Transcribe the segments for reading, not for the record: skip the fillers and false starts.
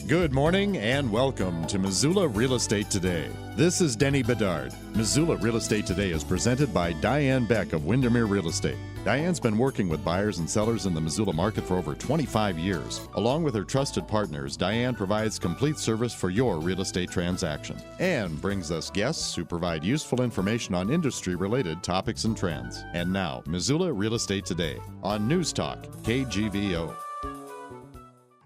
Good morning and welcome to Missoula Real Estate Today. This is Denny Bedard. Missoula Real Estate Today is presented by Diane Beck of Windermere Real Estate. Diane's been working with buyers and sellers in the Missoula market for over 25 years. Along with her trusted partners, Diane provides complete service for your real estate transaction and brings us guests who provide useful information on industry-related topics and trends. And now, Missoula Real Estate Today on News Talk, KGVO.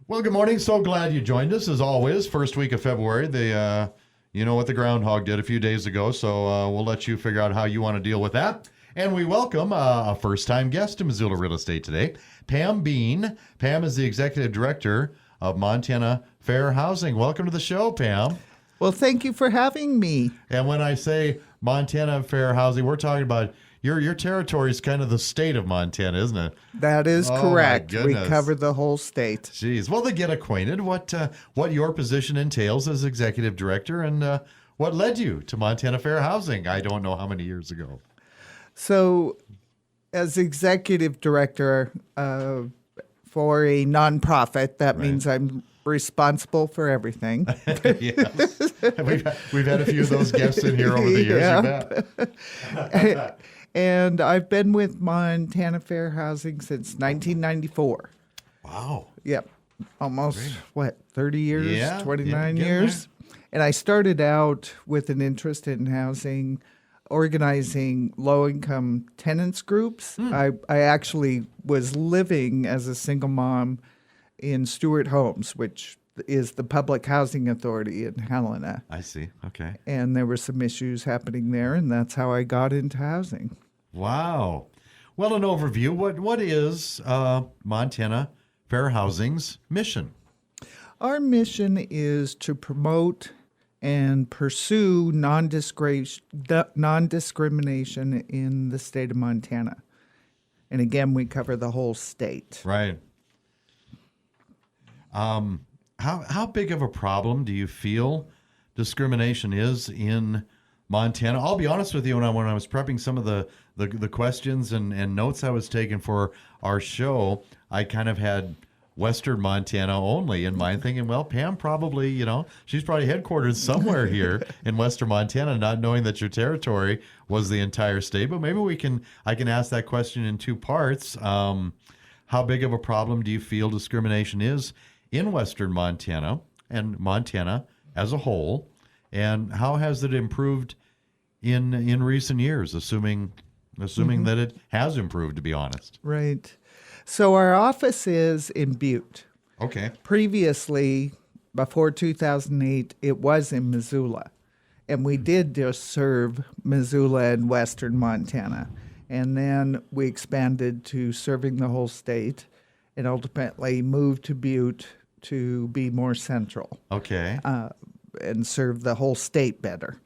Well, good morning. So glad you joined us as always. First week of February. You know what the groundhog did a few days ago, so we'll let you figure out how you want to deal with that. And we welcome a first-time guest to Missoula Real Estate today, Pam Bean. Pam is the Executive Director of Montana Fair Housing. Welcome to the show, Pam. Well, thank you for having me. And when I say Montana Fair Housing, we're talking about your territory is kind of the state of Montana, isn't it? That is correct. My We goodness. cover the whole state. Jeez. Well, to get acquainted, what your position entails as Executive Director and what led you to Montana Fair Housing, I don't know how many years ago. So, as executive director for a nonprofit, that means I'm responsible for everything. Yes. We've had a few of those guests in here over the years. Yeah. You bet. And I've been with Montana Fair Housing since 1994. Wow. Yep. Almost, 30 years? Yeah, 29 getting years? And I started out with an interest in housing, organizing low-income tenants groups. I actually was living as a single mom in Stewart Homes, which is the public housing authority in Helena. I see. Okay. And there were some issues happening there, and that's how I got into housing. Wow. Well, an overview. What is Montana Fair Housing's mission? Our mission is to promote and pursue non-discrimination in the state of Montana. And again, we cover the whole state. Right. How big of a problem do you feel discrimination is in Montana? I'll be honest with you, when I was prepping some of the questions and notes I was taking for our show, I kind of had Western Montana only in mind, thinking, well, Pam probably, she's probably headquartered somewhere here in Western Montana, not knowing that your territory was the entire state. But maybe I can ask that question in two parts. How big of a problem do you feel discrimination is in Western Montana and Montana as a whole, and how has it improved in recent years, assuming that it has improved, to be honest? Right. So our office is in Butte. Okay. Previously, before 2008, it was in Missoula. And we did just serve Missoula and Western Montana. And then we expanded to serving the whole state and ultimately moved to Butte to be more central. Okay. And serve the whole state better.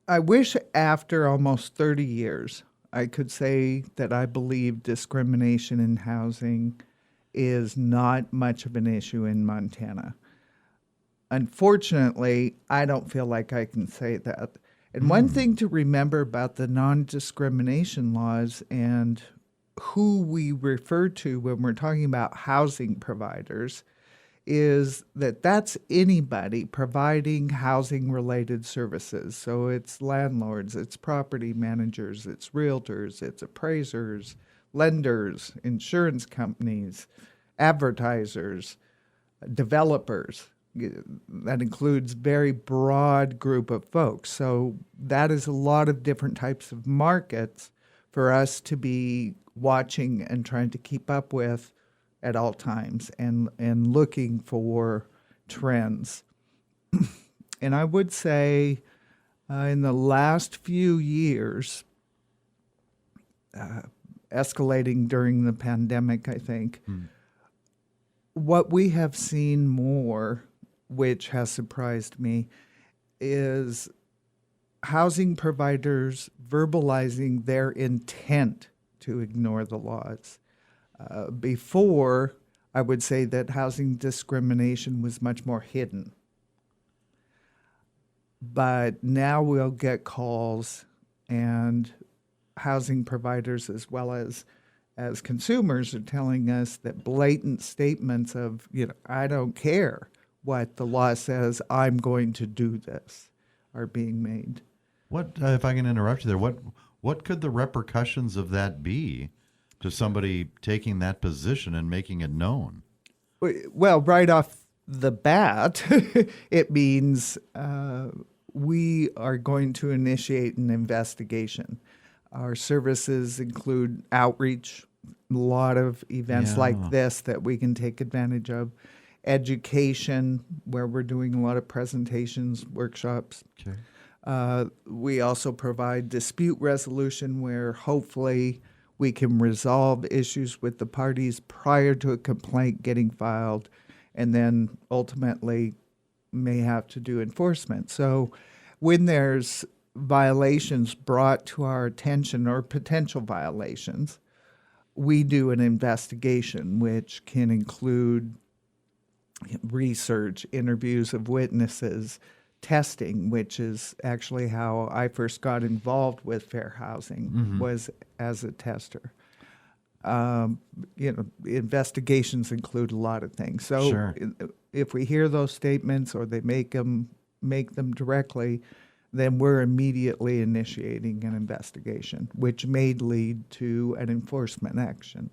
I wish after almost 30 years, I could say that I believe discrimination in housing is not much of an issue in Montana. Unfortunately, I don't feel like I can say that. And one thing to remember about the non-discrimination laws and who we refer to when we're talking about housing providers is that that's anybody providing housing-related services. So it's landlords, it's property managers, it's realtors, it's appraisers, lenders, insurance companies, advertisers, developers. That includes very broad group of folks. So that is a lot of different types of markets for us to be watching and trying to keep up with at all times and looking for trends. And I would say in the last few years, escalating during the pandemic, I think, what we have seen more, which has surprised me, is housing providers verbalizing their intent to ignore the laws. Before, I would say that housing discrimination was much more hidden. But now we'll get calls, and housing providers as well as as consumers are telling us that blatant statements of, I don't care what the law says, I'm going to do this, are being made. What, if I can interrupt you there, what could the repercussions of that be to somebody taking that position and making it known? Well, right off the bat, it means we are going to initiate an investigation. Our services include outreach, a lot of events like this that we can take advantage of, education, where we're doing a lot of presentations, workshops. Okay. We also provide dispute resolution, where hopefully we can resolve issues with the parties prior to a complaint getting filed, and then ultimately may have to do enforcement. So when there's violations brought to our attention or potential violations, we do an investigation, which can include research, interviews of witnesses, testing, which is actually how I first got involved with fair housing, was as a tester. Investigations include a lot of things. So Sure. if we hear those statements or they make them directly, then we're immediately initiating an investigation, which may lead to an enforcement action.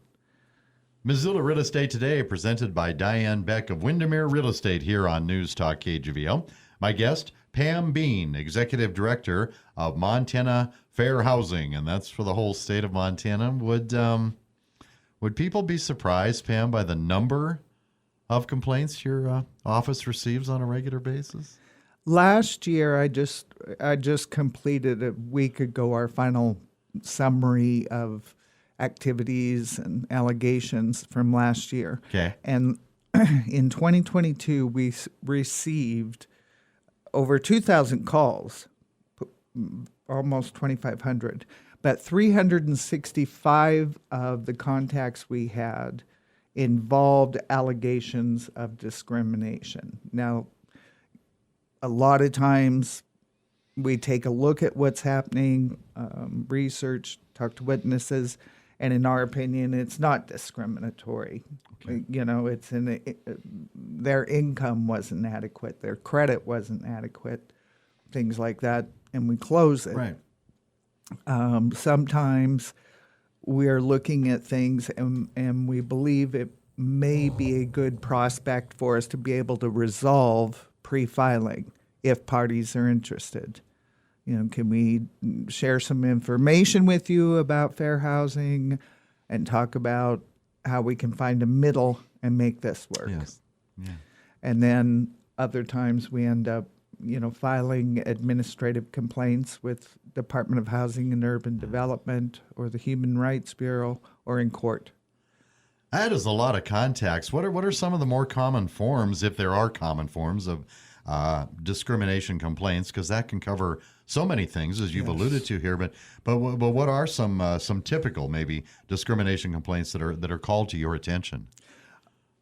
Missoula Real Estate Today, presented by Diane Beck of Windermere Real Estate here on News Talk KGVO. My guest, Pam Bean, Executive Director of Montana Fair Housing, and that's for the whole state of Montana. Would people be surprised, Pam, by the number of complaints your office receives on a regular basis? Last year, I just completed a week ago our final summary of activities and allegations from last year. Okay. And in 2022, we received over 2,000 calls, almost 2,500, but 365 of the contacts we had involved allegations of discrimination. Now, a lot of times we take a look at what's happening, research, talk to witnesses, and in our opinion, it's not discriminatory. Okay. It's their income wasn't adequate, their credit wasn't adequate, things like that, and we close it. Right. Sometimes we're looking at things and we believe it may be a good prospect for us to be able to resolve pre-filing if parties are interested. Can we share some information with you about fair housing and talk about how we can find a middle and make this work? Yes. Yeah. And then other times we end up, filing administrative complaints with Department of Housing and Urban Development or the Human Rights Bureau or in court. That is a lot of contacts. What are some of the more common forms, if there are common forms of discrimination complaints? Because that can cover so many things, as you've alluded to here. But what are some typical maybe discrimination complaints that are called to your attention?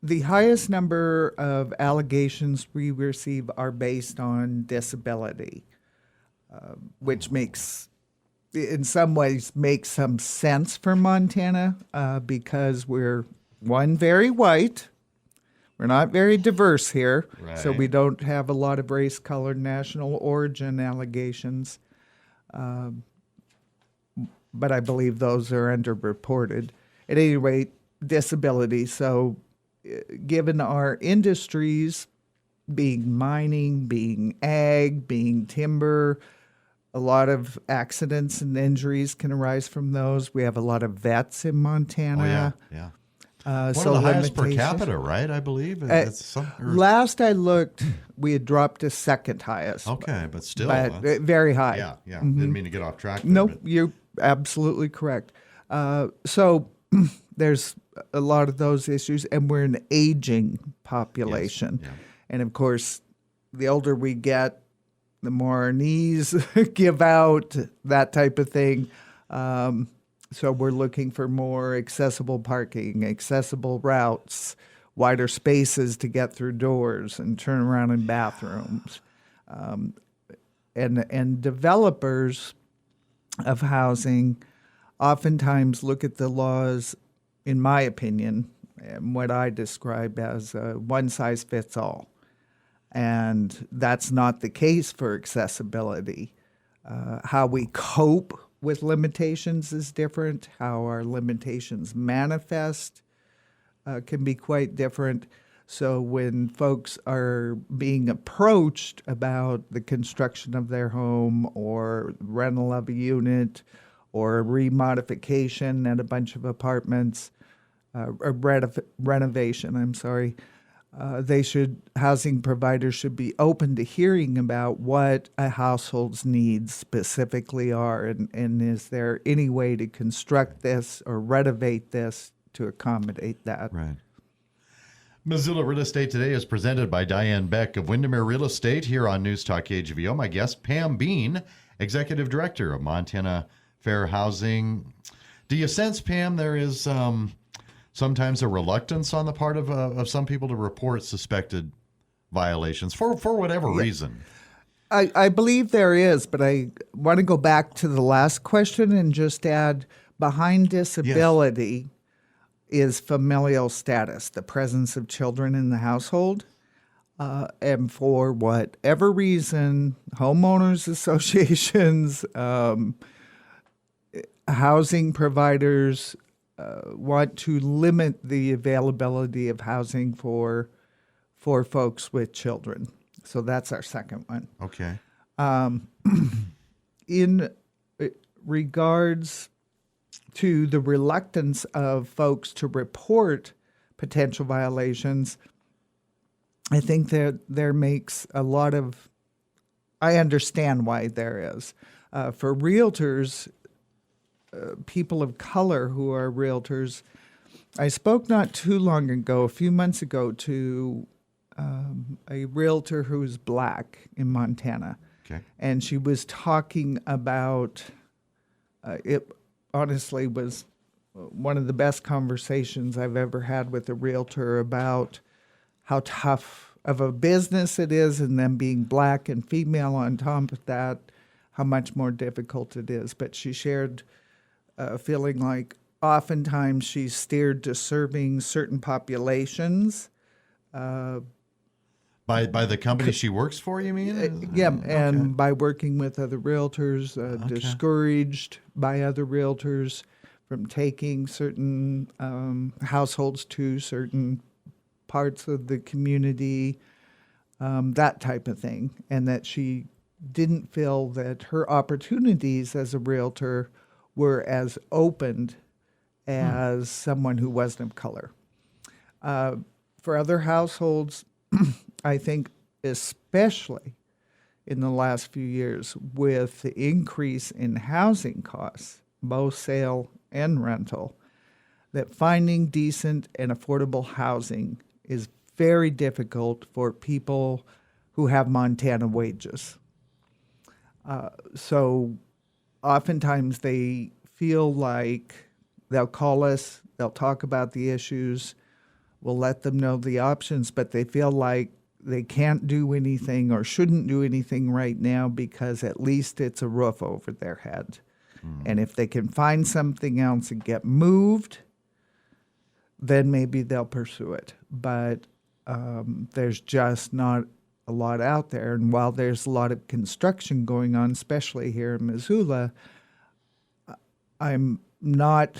The highest number of allegations we receive are based on disability, which in some ways makes some sense for Montana because we're, one, very white. We're not very diverse here, so Right. we don't have a lot of race, color, national origin allegations. But I believe those are underreported. At any rate, disability. So given our industries being mining, being ag, being timber, a lot of accidents and injuries can arise from those. We have a lot of vets in Montana. Oh, yeah. One One of the highest per capita, right? I believe. Last I looked, we had dropped to second highest. Okay, but still. But very high. Yeah. Didn't mean to get off track there. No, but- you're absolutely correct. So there's a lot of those issues, and we're an aging population. Yes, yeah. And of course, the older we get, the more our knees give out, that type of thing. So we're looking for more accessible parking, accessible routes, wider spaces to get through doors and turn around in bathrooms. And developers of housing oftentimes look at the laws in my opinion, what I describe as one size fits all. And that's not the case for accessibility. How we cope with limitations is different. How our limitations manifest can be quite different. So when folks are being approached about the construction of their home or rental of a unit or remodification at a bunch of apartments, or renovation, housing providers should be open to hearing about what a household's needs specifically are, and is there any way to construct this or renovate this to accommodate that. Right. Missoula Real Estate Today is presented by Diane Beck of Windermere Real Estate here on News Talk KGVO. My guest, Pam Bean, Executive Director of Montana Fair Housing. Do you sense, Pam, there is sometimes a reluctance on the part of some people to report suspected violations for whatever reason? I believe there is, but I want to go back to the last question and just add, behind disability is familial status, the presence of children in the household. And for whatever reason, homeowners associations, housing providers want to limit the availability of housing for folks with children. So that's our second one. Okay. In regards to the reluctance of folks to report potential violations, I think that there makes a lot of, I understand why there is. For realtors, people of color who are realtors, I spoke not too long ago, a few months ago, to a realtor who's black in Montana. Okay. And she was talking about, it honestly was one of the best conversations I've ever had with a realtor about how tough of a business it is, and then being black and female on top of that, how much more difficult it is. But she shared feeling like oftentimes she's steered to serving certain populations. By the company she works for, you mean? Yeah, and by working with other realtors, discouraged by other realtors from taking certain households to certain parts of the community, that type of thing, and that she didn't feel that her opportunities as a realtor were as opened as someone who wasn't of color. For other households, I think especially in the last few years with the increase in housing costs, both sale and rental, that finding decent and affordable housing is very difficult for people who have Montana wages. So oftentimes they feel like they'll call us, they'll talk about the issues, we'll let them know the options, but they feel like they can't do anything or shouldn't do anything right now because at least it's a roof over their head. And if they can find something else and get moved, then maybe they'll pursue it. But there's just not a lot out there. And while there's a lot of construction going on, especially here in Missoula, I'm not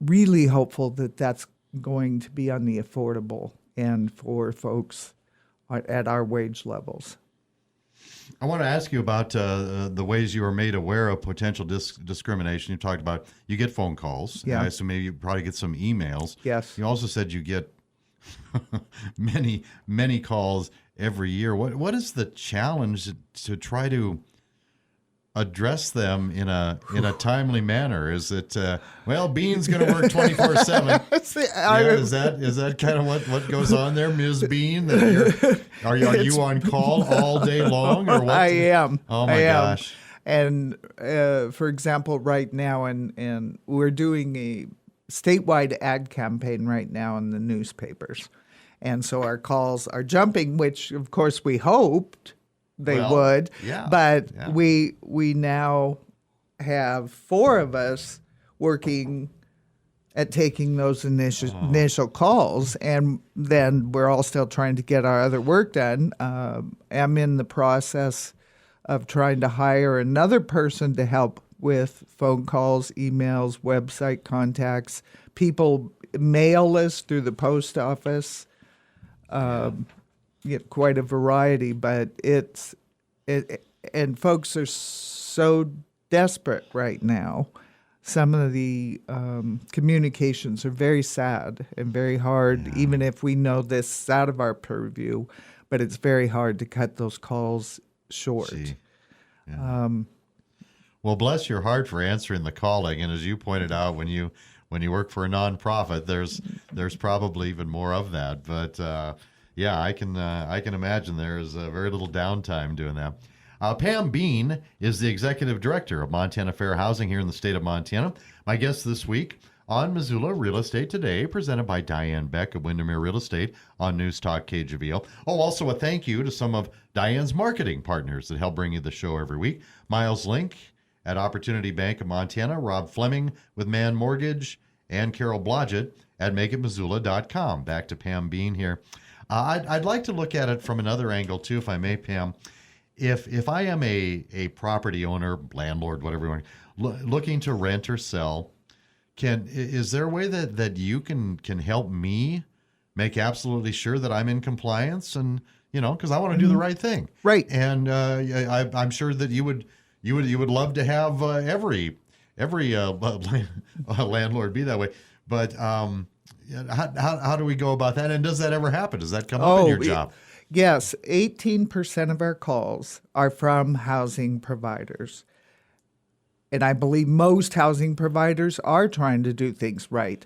really hopeful that that's going to be on the affordable end for folks at our wage levels. I want to ask you about the ways you are made aware of potential discrimination. You talked about you get phone calls. Yeah. And I assume maybe you probably get some emails. Yes. You also said you get many calls every year. What is the challenge to try to address them in a timely manner? Is it Bean's going to work 24/7? Is that kind of what goes on there, Ms. Bean? Are you on call all day long, or what? I am. Oh my gosh! And for example, right now, and we're doing a statewide ad campaign right now in the newspapers, and so our calls are jumping, which of course we hoped they would. Yeah. But yeah. we now have 4 of us working at taking those initial calls, and then we're all still trying to get our other work done. I'm in the process of trying to hire another person to help with phone calls, emails, website contacts, people mail us through the post office. Quite a variety, but and folks are so desperate right now. Some of the communications are very sad and very hard, even if we know this is out of our purview, but it's very hard to cut those calls short. Well, bless your heart for answering the calling. And as you pointed out, when you work for a nonprofit, there's probably even more of that. But I can imagine there is very little downtime doing that. Pam Bean is the executive director of Montana Fair Housing here in the state of Montana. My guest this week on Missoula Real Estate Today, presented by Diane Beck of Windermere Real Estate on News Talk KGVO. Oh, also a thank you to some of Diane's marketing partners that help bring you the show every week. Miles Link at Opportunity Bank of Montana, Rob Fleming with Man Mortgage, and Carol Blodgett at makeitmissoula.com. Back to Pam Bean here. I'd like to look at it from another angle too, if I may, Pam. If I am a property owner, landlord, whatever you want, looking to rent or sell, is there a way that you can help me make absolutely sure that I'm in compliance, and because I want to do the right thing, right? And I'm sure that you would love to have every landlord be that way, but how do we go about that? And does that ever happen? Does that come up in your job? Yes, 18% of our calls are from housing providers. And I believe most housing providers are trying to do things right.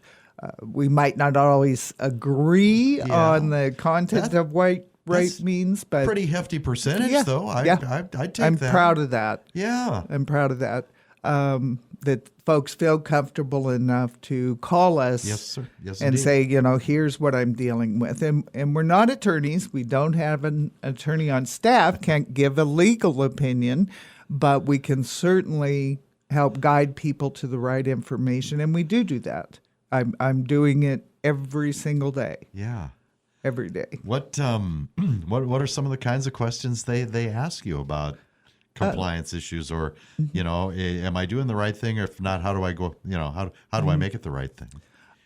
We might not always agree on the content of what right means, but pretty hefty percentage, though. I'd take that. I'm proud of that. Yeah. I'm proud of that. That folks feel comfortable enough to call us and say, here's what I'm dealing with. And we're not attorneys. We don't have an attorney on staff, can't give a legal opinion, but we can certainly help guide people to the right information. And we do that. I'm doing it every single day. Yeah. Every day. What are some of the kinds of questions they ask you about compliance issues, or am I doing the right thing, or if not, how do I go, how do I make it the right thing?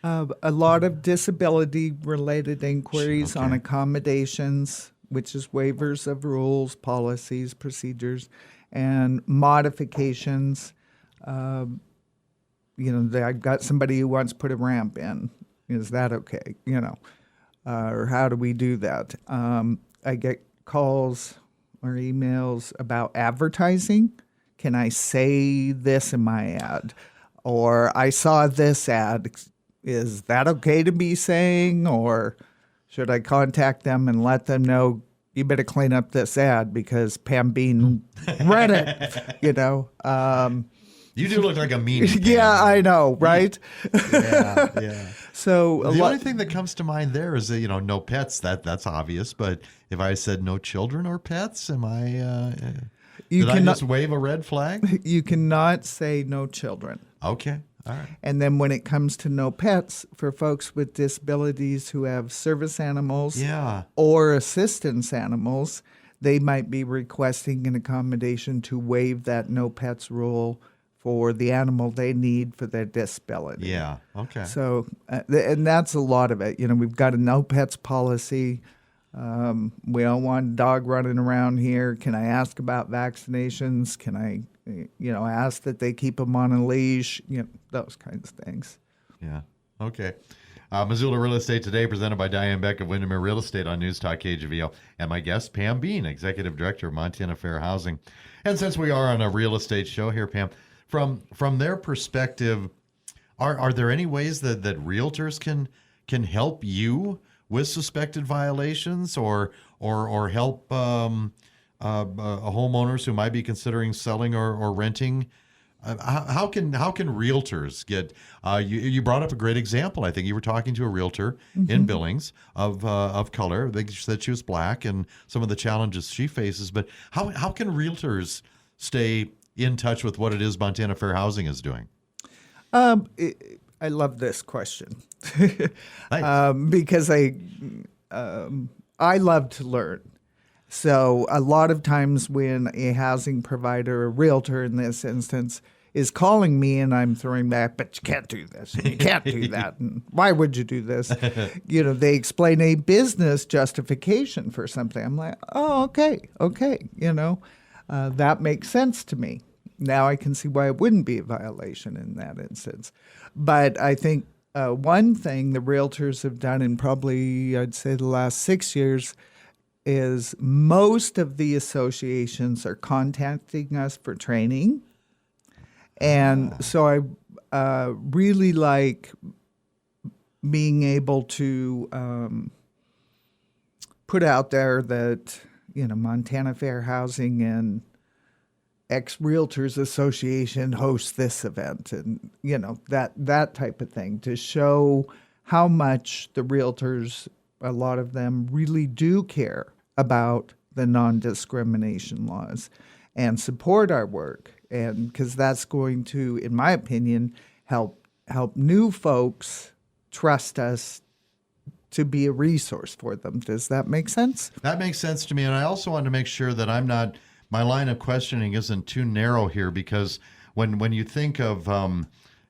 A lot of disability related inquiries on accommodations, which is waivers of rules, policies, procedures, and modifications. I've got somebody who wants to put a ramp in. Is that okay? Or how do we do that? I get calls or emails about advertising. Can I say this in my ad? Or I saw this ad. Is that okay to be saying? Or should I contact them and let them know, you better clean up this ad because Pam Bean read it, You do look like a meanie. Yeah, I know, right? Yeah. So the only thing that comes to mind there is that, no pets. That's obvious. But if I said no children or pets, am I? Did I just wave a red flag? You cannot say no children. Okay. All right. And then when it comes to no pets, for folks with disabilities who have service animals or assistance animals, they might be requesting an accommodation to waive that no pets rule for the animal they need for their disability. Yeah, okay. So, and that's a lot of it. We've got a no pets policy. We don't want a dog running around here. Can I ask about vaccinations? Can I, ask that they keep them on a leash? Those kinds of things. Yeah, okay. Missoula Real Estate Today, presented by Diane Beck of Windermere Real Estate on News Talk KGVO. And my guest, Pam Bean, Executive Director of Montana Fair Housing. And since we are on a real estate show here, Pam, from their perspective, are there any ways that realtors can help you with suspected violations, or help homeowners who might be considering selling or renting? How can realtors get? You brought up a great example. I think you were talking to a realtor in Billings of color. They said she was black, and some of the challenges she faces. But how can realtors stay in touch with what it is Montana Fair Housing is doing? I love this question Nice. because I love to learn. So a lot of times when a housing provider, a realtor in this instance, is calling me and I'm throwing back, but you can't do this, and you can't do that, and why would you do this? They explain a business justification for something. I'm like, oh, okay, that makes sense to me. Now I can see why it wouldn't be a violation in that instance. But I think one thing the realtors have done in probably, I'd say, the last 6 years is most of the associations are contacting us for training. And so I really like being able to put out there that, Montana Fair Housing and Ex Realtors Association hosts this event, and, that type of thing to show how much the realtors, a lot of them, really do care about the non-discrimination laws and support our work. And because that's going to, in my opinion, help new folks trust us to be a resource for them. Does that make sense? That makes sense to me. And I also want to make sure that my line of questioning isn't too narrow here, because when you think of,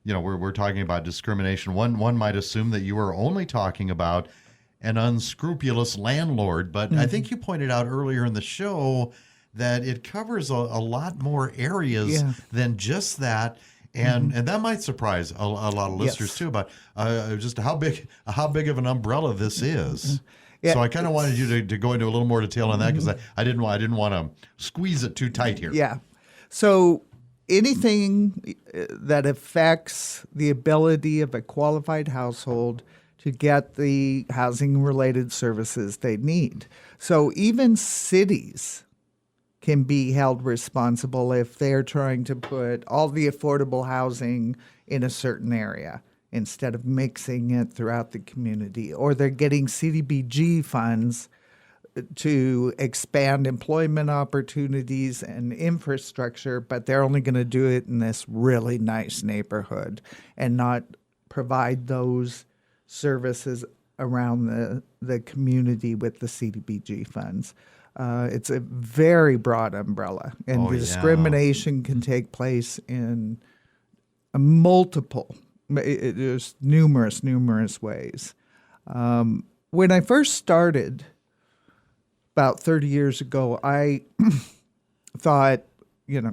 we're talking about discrimination, one might assume that you are only talking about an unscrupulous landlord. But I think you pointed out earlier in the show that it covers a lot more areas than just that. And that might surprise a lot of listeners too, about just how big of an umbrella this is. Yeah. So I kind of wanted you to go into a little more detail on that, because I didn't want to squeeze it too tight here. Yeah. So anything that affects the ability of a qualified household to get the housing-related services they need. So even cities can be held responsible if they're trying to put all the affordable housing in a certain area instead of mixing it throughout the community, or they're getting CDBG funds to expand employment opportunities and infrastructure, but they're only going to do it in this really nice neighborhood and not provide those services around the community with the CDBG funds. It's a very broad umbrella, and discrimination can take place in there's numerous ways. When I first started about 30 years ago, I thought,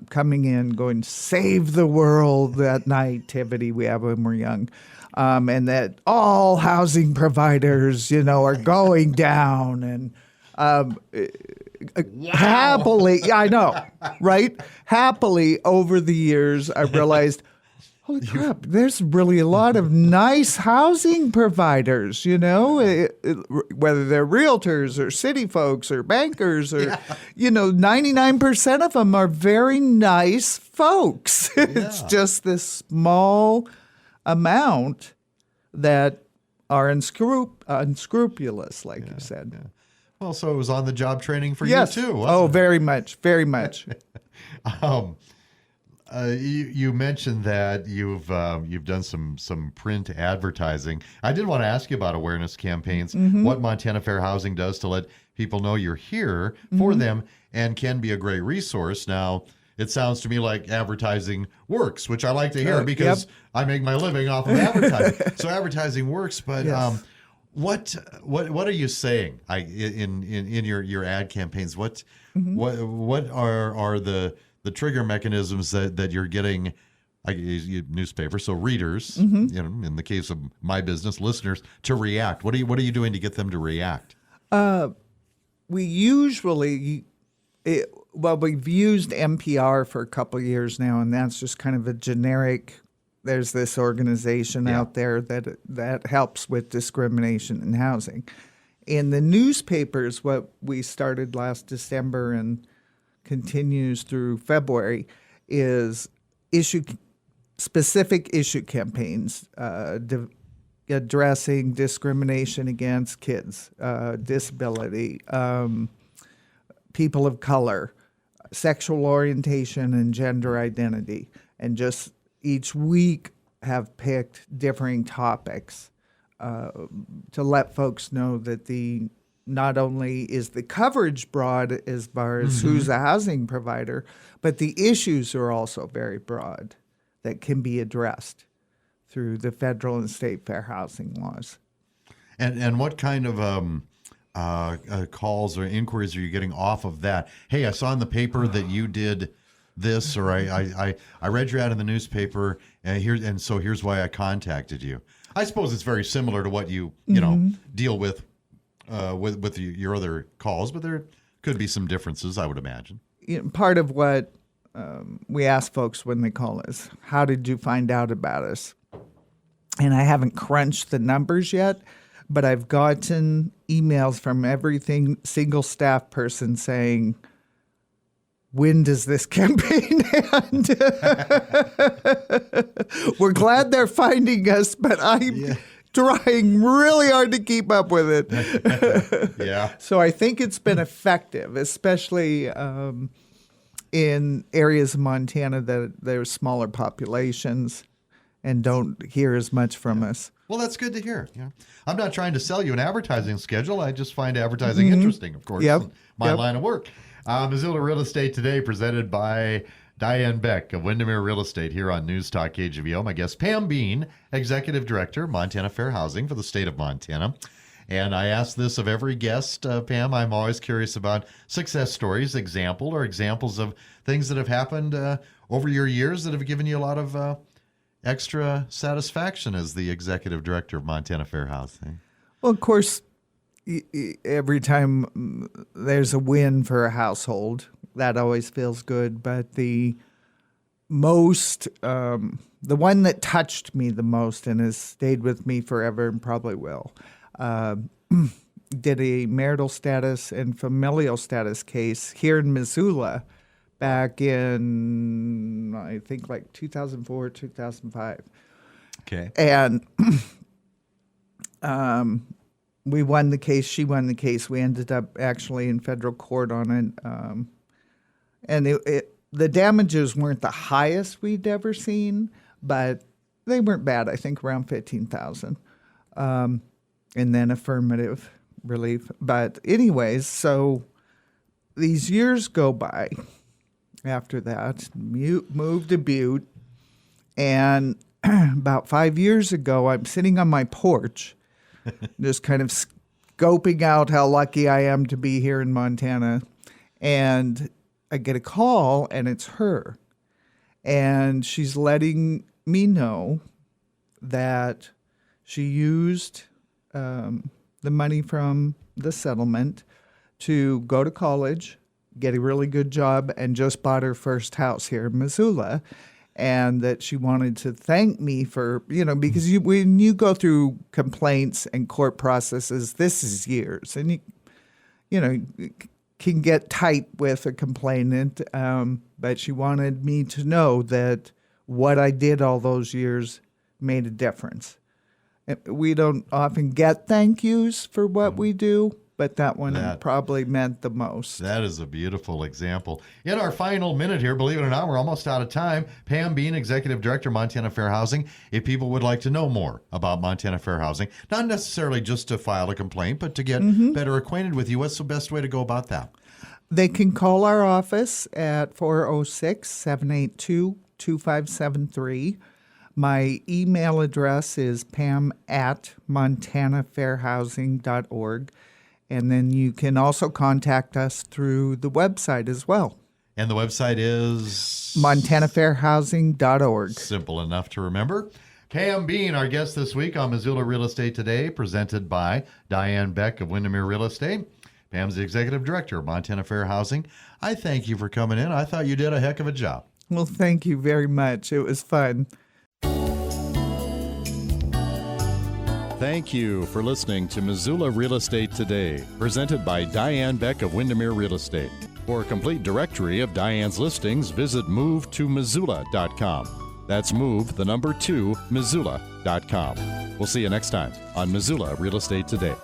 coming in, going to save the world, that naivety we have when we're young, and that all housing providers, are going down, and happily, I know, right? Happily, over the years, I realized, holy crap, there's really a lot of nice housing providers, whether they're realtors or city folks or bankers or, 99% of them are very nice folks. It's just this small amount that are unscrupulous, like you said. Yeah. Well, so it was on the job training for you too, wasn't it? Very much, very much. You mentioned that you've done some print advertising. I did want to ask you about awareness campaigns, what Montana Fair Housing does to let people know you're here for them and can be a great resource. Now, it sounds to me like advertising works, which I like to hear because I make my living off of advertising. So advertising works, but what are you saying in your ad campaigns? What are the trigger mechanisms that you're getting? Newspaper, so readers, in the case of my business, listeners, to react. What are you doing to get them to react? We usually, we've used NPR for a couple of years now, and that's just kind of a generic. There's this organization out there that helps with discrimination in housing. In the newspapers, what we started last December and continues through February is specific issue campaigns addressing discrimination against kids, disability, people of color, sexual orientation, and gender identity. And just each week have picked differing topics to let folks know that not only is the coverage broad as far as who's a housing provider, but the issues are also very broad that can be addressed through the federal and state fair housing laws. And what kind of calls or inquiries are you getting off of that? Hey, I saw in the paper that you did this, or I read your ad in the newspaper, and so here's why I contacted you. I suppose it's very similar to what you know deal with your other calls, but there could be some differences, I would imagine. Part of what we ask folks when they call us, how did you find out about us? And I haven't crunched the numbers yet, but I've gotten emails from every single staff person saying, when does this campaign end? We're glad they're finding us, but I'm trying really hard to keep up with it. Yeah. So I think it's been effective, especially in areas of Montana that there's smaller populations and don't hear as much from us. Well, that's good to hear. Yeah. I'm not trying to sell you an advertising schedule. I just find advertising interesting, of course. Yep. My line of work. Missoula Real Estate Today, presented by Diane Beck of Windermere Real Estate here on News Talk KGVO. My guest, Pam Bean, Executive Director, Montana Fair Housing for the state of Montana. And I ask this of every guest, Pam. I'm always curious about success stories, examples of things that have happened over your years that have given you a lot of extra satisfaction as the Executive Director of Montana Fair Housing. Well, of course, every time there's a win for a household, that always feels good. But the one that touched me the most and has stayed with me forever and probably will, did a marital status and familial status case here in Missoula back in, I think, like 2004, 2005. Okay. And we won the case. She won the case. We ended up actually in federal court on it. And the damages weren't the highest we'd ever seen, but they weren't bad. I think around $15,000. And then affirmative relief. But anyways, so these years go by after that. Moved to Butte. And about 5 years ago, I'm sitting on my porch, just kind of scoping out how lucky I am to be here in Montana. And I get a call, and it's her. And she's letting me know that she used the money from the settlement to go to college, get a really good job, and just bought her first house here in Missoula. And that she wanted to thank me for, because when you go through complaints and court processes, this is years. And you can get tight with a complainant. But she wanted me to know that what I did all those years made a difference. We don't often get thank yous for what we do, but that one probably meant the most. That is a beautiful example. In our final minute here, believe it or not, we're almost out of time. Pam Bean, Executive Director, Montana Fair Housing. If people would like to know more about Montana Fair Housing, not necessarily just to file a complaint, but to get better acquainted with you, what's the best way to go about that? They can call our office at 406-782-2573. My email address is pam@montanafairhousing.org. And then you can also contact us through the website as well. And the website is? montanafairhousing.org. Simple enough to remember. Pam Bean, our guest this week on Missoula Real Estate Today, presented by Diane Beck of Windermere Real Estate. Pam's the Executive Director of Montana Fair Housing. I thank you for coming in. I thought you did a heck of a job. Well, thank you very much. It was fun. Thank you for listening to Missoula Real Estate Today, presented by Diane Beck of Windermere Real Estate. For a complete directory of Diane's listings, visit move2missoula.com. That's move2missoula.com. We'll see you next time on Missoula Real Estate Today.